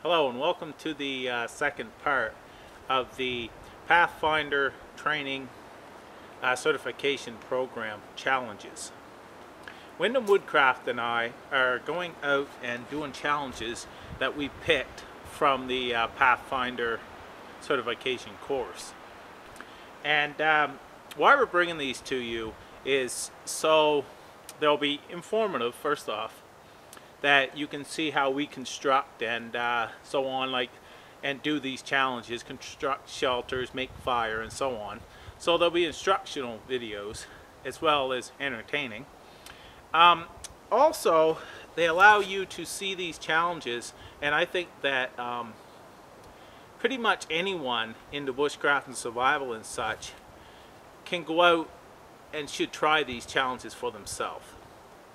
Hello and welcome to the second part of the Pathfinder training certification program challenges. Windham Woodcraft and I are going out and doing challenges that we picked from the Pathfinder certification course. And why we're bringing these to you is so they'll be informative, first off, that you can see how we construct and so on, and do these challenges, construct shelters, make fire, and so on. So there'll be instructional videos as well as entertaining. Also, they allow you to see these challenges, and I think that pretty much anyone into bushcraft and survival and such can go out and should try these challenges for themselves.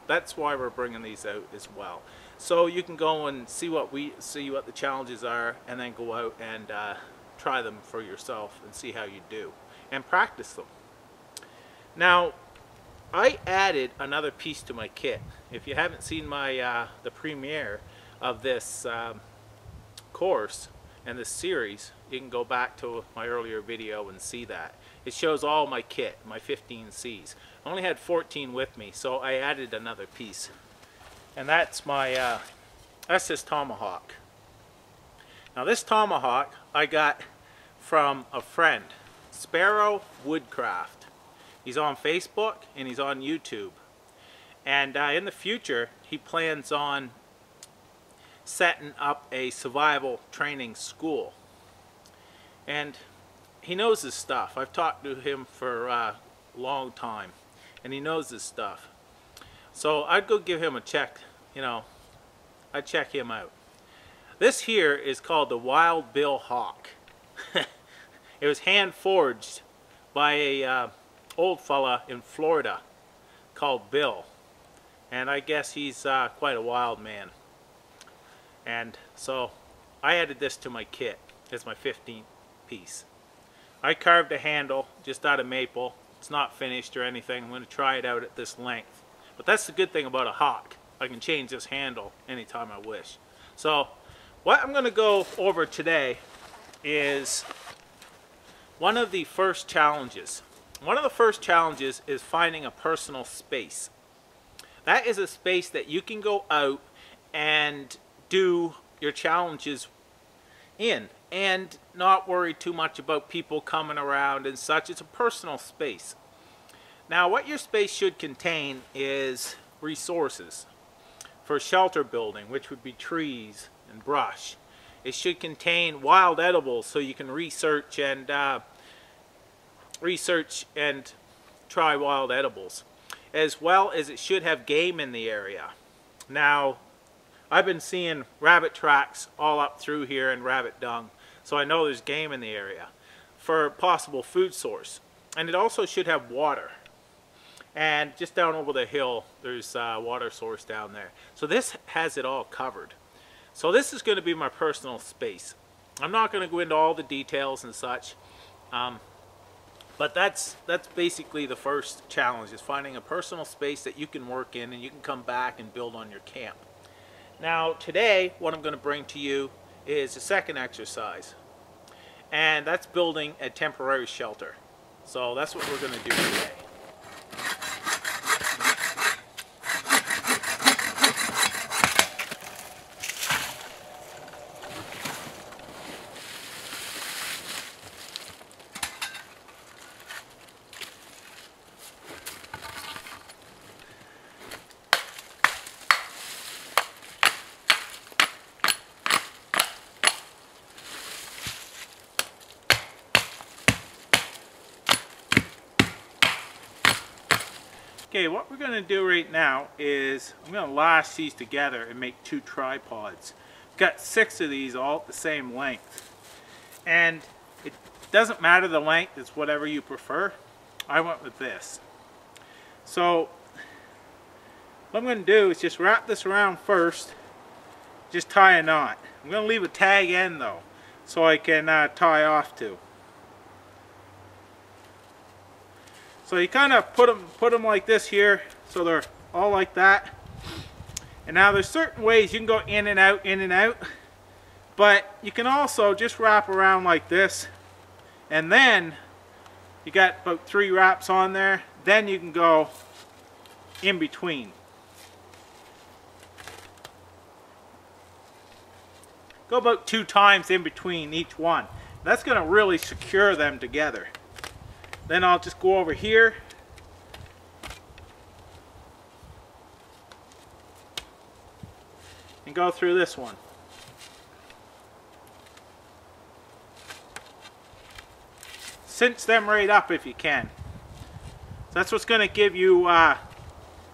That's why we're bringing these out as well. So you can go and see what the challenges are, and then go out and try them for yourself and see how you do and practice them. Now, I added another piece to my kit. If you haven't seen my the premiere of this course and this series, you can go back to my earlier video and see that. It shows all my kit, my 15 Cs. I only had 14 with me, so I added another piece. And that's my, that's this tomahawk. Now this tomahawk I got from a friend, Sparrow Woodcraft. He's on Facebook and he's on YouTube. And in the future, he plans on setting up a survival training school. And he knows his stuff. I've talked to him for a long time, and he knows his stuff. So I'd go give him a check, I'd check him out. This here is called the Wild Bill Hawk. It was hand forged by a old fella in Florida called Bill. And I guess he's quite a wild man. And so I added this to my kit as my 15th piece. I carved a handle just out of maple. It's not finished or anything. I'm going to try it out at this length. But that's the good thing about a hawk. I can change this handle anytime I wish. So what I'm going to go over today is one of the first challenges. One of the first challenges is finding a personal space. That is a space that you can go out and do your challenges in and not worry too much about people coming around and such. It's a personal space. Now what your space should contain is resources for shelter building, which would be trees and brush. It should contain wild edibles so you can research and try wild edibles, as well as it should have game in the area. Now I've been seeing rabbit tracks all up through here and rabbit dung, so I know there's game in the area for a possible food source. And it also should have water. And just down over the hill, there's a water source down there. So this has it all covered. So this is going to be my personal space. I'm not going to go into all the details and such, but that's basically the first challenge, is finding a personal space that you can work in and you can come back and build on your camp. Now today, what I'm going to bring to you is a second exercise, and that's building a temporary shelter. So that's what we're going to do today. Okay, what we're going to do right now is I'm going to lash these together and make 2 tripods. I've got 6 of these all at the same length. And it doesn't matter the length, it's whatever you prefer. I went with this. So what I'm going to do is just wrap this around first, just tie a knot. I'm going to leave a tag end though, so I can tie off to. So you kind of put them like this here, so they're all like that. And now there's certain ways you can go in and out, But you can also just wrap around like this, and then you got about 3 wraps on there. Then you can go in between. Go about 2 times in between each one. That's going to really secure them together. Then I'll just go over here and go through this one. Cinch them right up if you can. So that's what's going to give you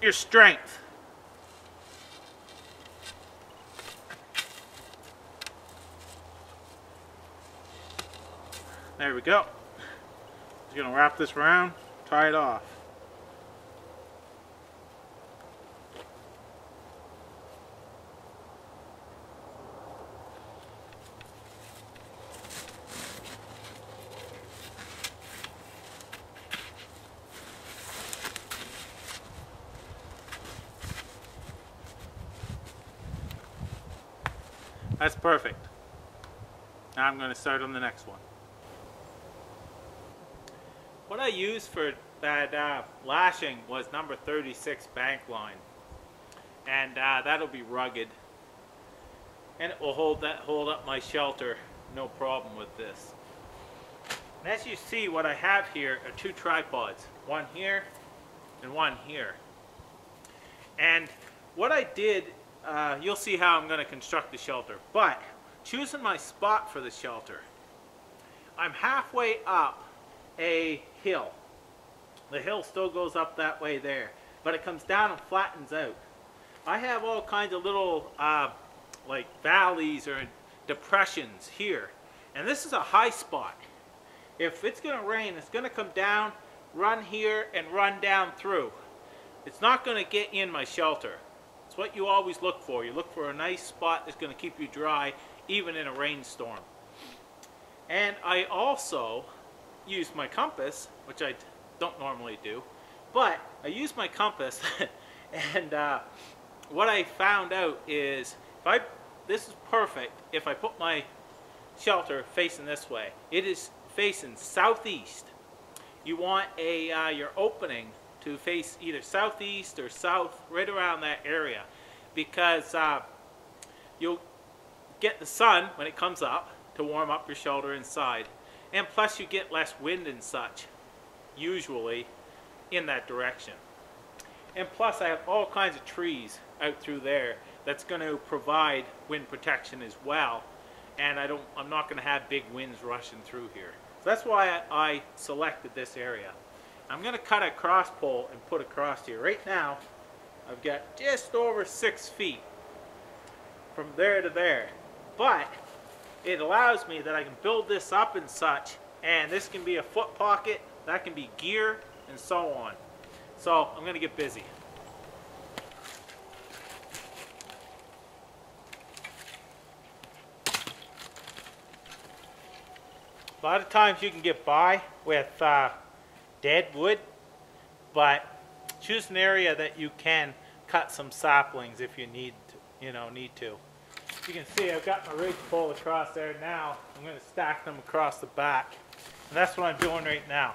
your strength. There we go. Just going to wrap this around, tie it off. That's perfect. Now I'm going to start on the next one. What I used for that lashing was number 36 bank line, and that'll be rugged, and it will hold up my shelter, no problem with this. And as you see, what I have here are 2 tripods, one here and one here. And what I did, you'll see how I'm going to construct the shelter, but choosing my spot for the shelter, I'm halfway up a hill. The hill still goes up that way there, but it comes down and flattens out. I have all kinds of little like valleys or depressions here, and this is a high spot. If it's going to rain, it's going to come down, run here, and run down through. It's not going to get in my shelter. It's what you always look for. You look for a nice spot that's going to keep you dry even in a rainstorm. And I also use my compass, which I don't normally do, but I use my compass and what I found out is this is perfect if I put my shelter facing this way. It is facing southeast. You want your opening to face either southeast or south, right around that area, because you'll get the sun when it comes up to warm up your shelter inside, and plus you get less wind and such usually in that direction. And plus I have all kinds of trees out through there that's going to provide wind protection as well, and I'm not going to have big winds rushing through here. So that's why I selected this area. I'm going to cut a cross pole and put across here. Right now I've got just over 6 feet from there to there, but it allows me that I can build this up and such, and this can be a foot pocket, that can be gear, and so on. So I'm going to get busy. A lot of times you can get by with dead wood, but choose an area that you can cut some saplings if you need to. You can see I've got my ridge pole across there now. I'm going to stack them across the back, and that's what I'm doing right now.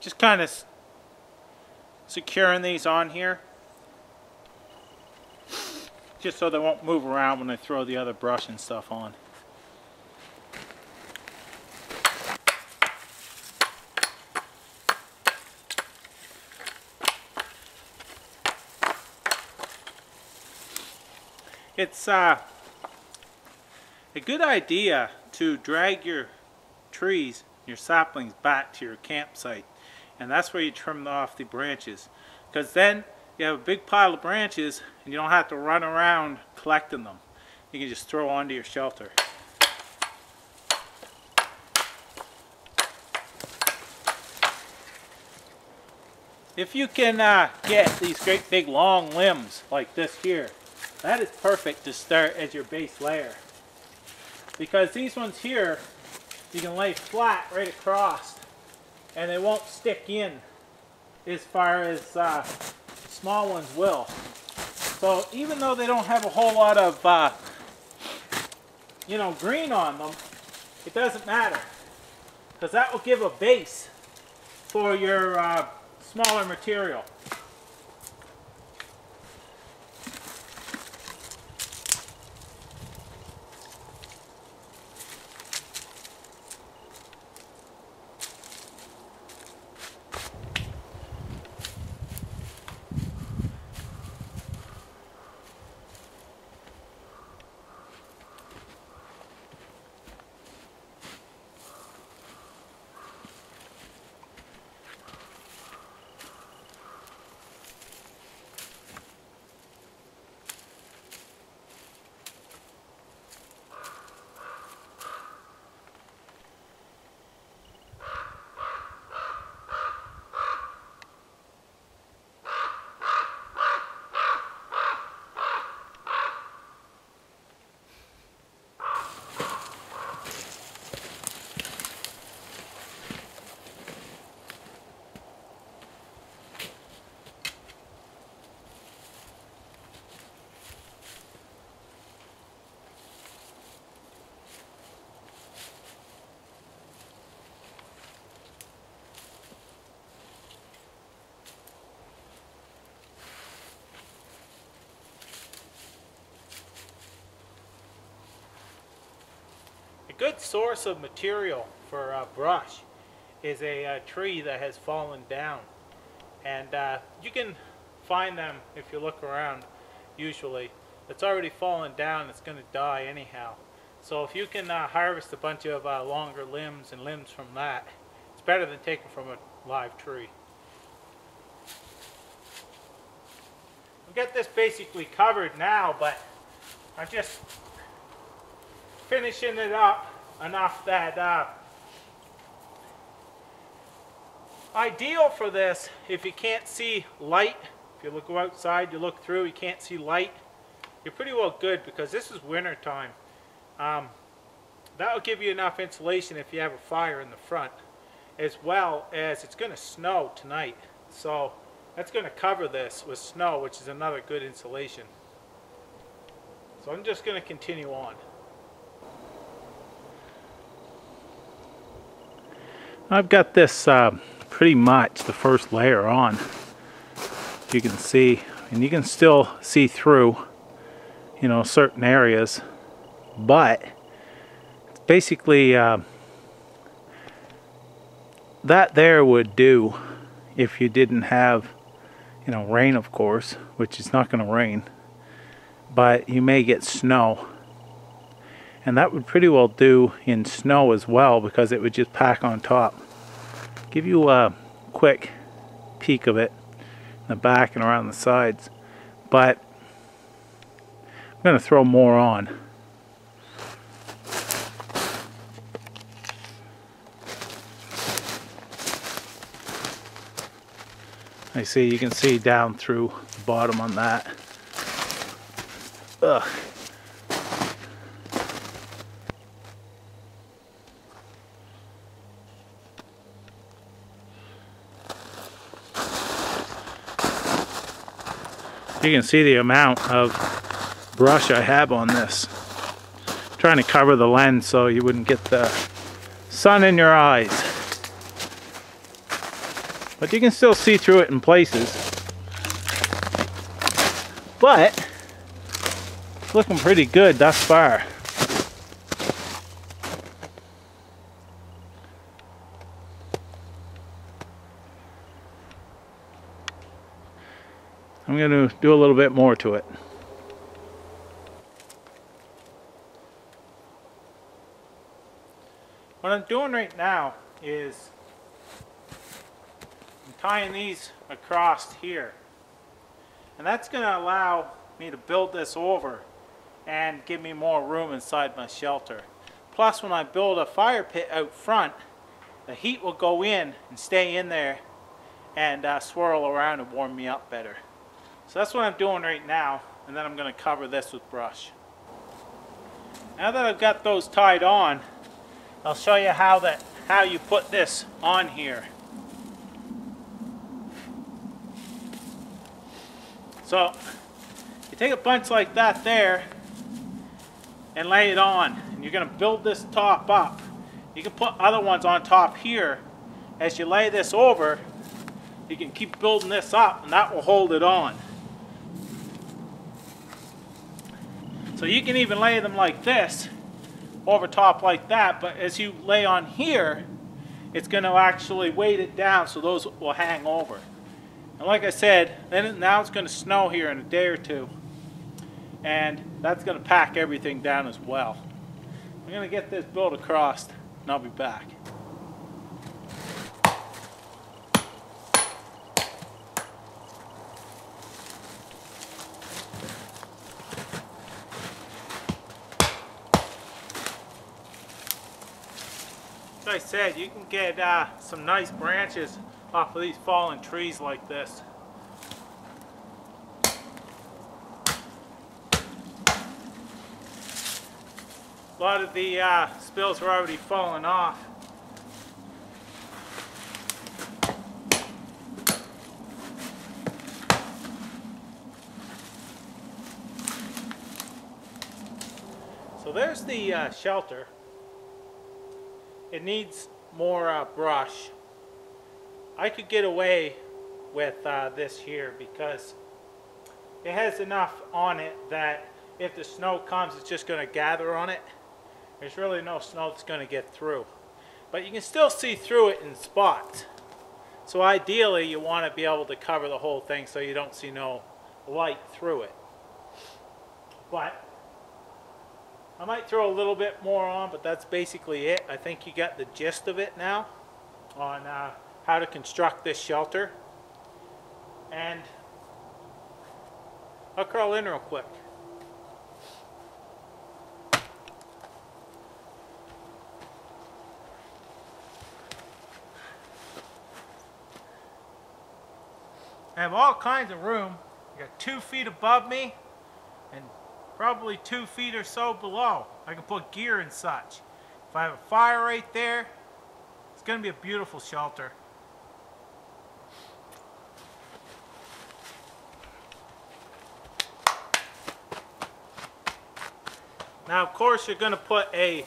Just kind of securing these on here, just so they won't move around when I throw the other brush and stuff on. It's a good idea to drag your trees, your saplings, back to your campsite, and that's where you trim off the branches, because then you have a big pile of branches and you don't have to run around collecting them. You can just throw onto your shelter. If you can get these great big long limbs like this here, that is perfect to start as your base layer, because these ones here you can lay flat right across and they won't stick in as far as small ones will. So even though they don't have a whole lot of you know, green on them, it doesn't matter, because that will give a base for your smaller material. A good source of material for brush is a tree that has fallen down, and you can find them if you look around. Usually it's already fallen down, it's going to die anyhow. So if you can harvest a bunch of longer limbs and limbs from that, it's better than taking from a live tree. We'll get this basically covered now, but I'm just finishing it up enough that ideal for this, if you can't see light, if you look outside, you look through, you can't see light, you're pretty well good, because this is winter time. That will give you enough insulation if you have a fire in the front, as well as it's going to snow tonight, so that's going to cover this with snow, which is another good insulation. So I'm just going to continue on. I've got this pretty much the first layer on. You can see, and you can still see through, you know, certain areas, but basically that there would do if you didn't have, you know, rain, of course, which is not going to rain, but you may get snow. And that would pretty well do in snow as well, because it would just pack on top. Give you a quick peek of it in the back and around the sides. But I'm going to throw more on. I see, you can see down through the bottom on that. Ugh. You can see the amount of brush I have on this. I'm trying to cover the lens so you wouldn't get the sun in your eyes. But you can still see through it in places. But it's looking pretty good thus far. I'm going to do a little bit more to it. what I'm doing right now is I'm tying these across here. And that's going to allow me to build this over and give me more room inside my shelter. Plus, when I build a fire pit out front, the heat will go in and stay in there and swirl around and warm me up better. So that's what I'm doing right now, and then I'm going to cover this with brush. Now that I've got those tied on, I'll show you how you put this on here. So you take a bunch like that there and lay it on, and you're going to build this top up. You can put other ones on top here. As you lay this over, you can keep building this up, and that will hold it on. So you can even lay them like this over top like that, but as you lay on here, it's going to actually weight it down so those will hang over. And like I said, now it's going to snow here in a day or two, and that's going to pack everything down as well. I'm going to get this built across, and I'll be back. Like I said, you can get some nice branches off of these fallen trees like this. A lot of the spills are already falling off. So there's the shelter. It needs more brush. I could get away with this here because it has enough on it that if the snow comes, it's just going to gather on it. There's really no snow that's going to get through. But you can still see through it in spots. So ideally, you want to be able to cover the whole thing so you don't see no light through it. But I might throw a little bit more on, but that's basically it. I think you got the gist of it now on how to construct this shelter. And I'll crawl in real quick. I have all kinds of room. I got 2 feet above me and probably 2 feet or so below. I can put gear and such. If I have a fire right there, it's going to be a beautiful shelter. Now of course you're going to put a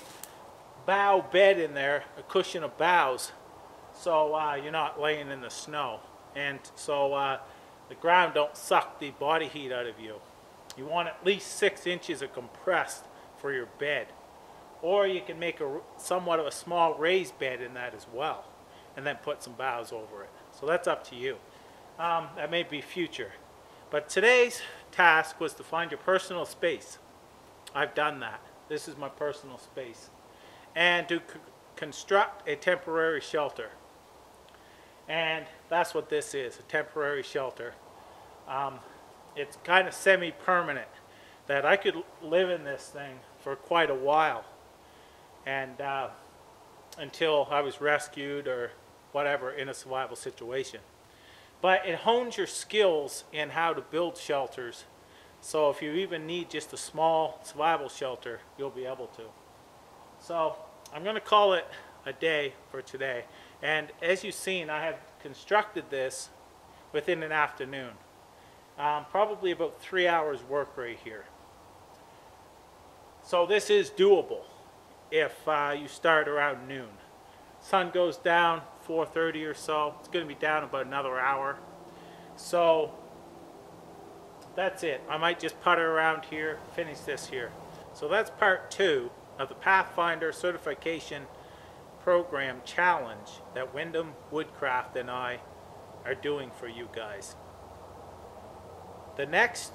bough bed in there, a cushion of boughs, so you're not laying in the snow. And so the ground don't suck the body heat out of you. You want at least 6 inches of compressed for your bed. Or you can make somewhat of a small raised bed in that as well, and then put some boughs over it. So that's up to you. That may be future. But today's task was to find your personal space. I've done that. This is my personal space. And to construct a temporary shelter. And that's what this is, a temporary shelter. It's kind of semi-permanent, that I could live in this thing for quite a while, and until I was rescued or whatever in a survival situation. But it hones your skills in how to build shelters, so if you even need just a small survival shelter, you'll be able to. So I'm going to call it a day for today. And as you've seen, I have constructed this within an afternoon. Probably about 3 hours work right here. So this is doable if you start around noon. Sun goes down 4:30 or so. It's going to be down about another hour. So that's it. I might just putter around here, finish this here. So that's part 2 of the Pathfinder Certification Program Challenge that Windham Woodcraft and I are doing for you guys. The next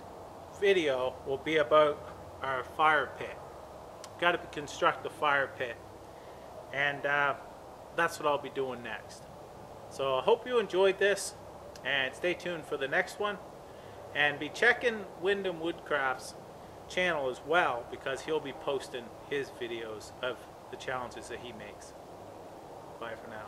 video will be about our fire pit. Got to construct the fire pit. and that's what I'll be doing next. So I hope you enjoyed this, and stay tuned for the next one, and be checking Windham Woodcrafts channel as well, because he'll be posting his videos of the challenges that he makes. Bye for now.